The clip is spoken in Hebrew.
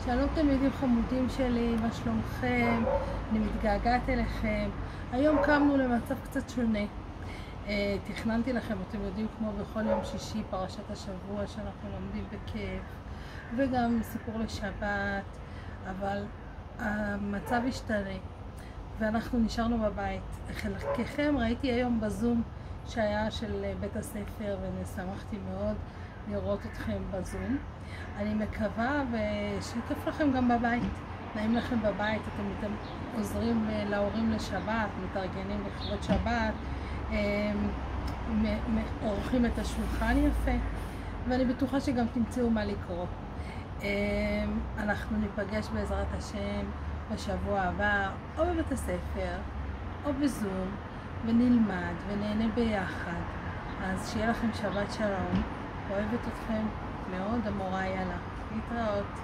שלום תלמידים חמודים שלי, מה שלומכם? אני מתגעגעת אליכם. היום קמנו למצב קצת שונה. תכננתי לכם, אתם יודעים, כמו בכל יום שישי, פרשת השבוע שאנחנו לומדים בכיף, וגם סיפור לשבת, אבל המצב השתנה, ואנחנו נשארנו בבית. חלקכם ראיתי היום בזום שהיה של בית הספר, ושמחתי מאוד לראות אתכם בזום. אני מקווה שכיף לכם גם בבית, נעים לכם בבית, אתם עוזרים להורים לשבת, מתארגנים לכבוד שבת, עורכים את השולחן יפה, ואני בטוחה שגם תמצאו מה לקרוא. אנחנו ניפגש בעזרת השם בשבוע הבא, או בבית הספר, או בזום, ונלמד ונהנה ביחד. אז שיהיה לכם שבת שלום, אוהבת אתכם מאוד, המורה יאללה, להתראות.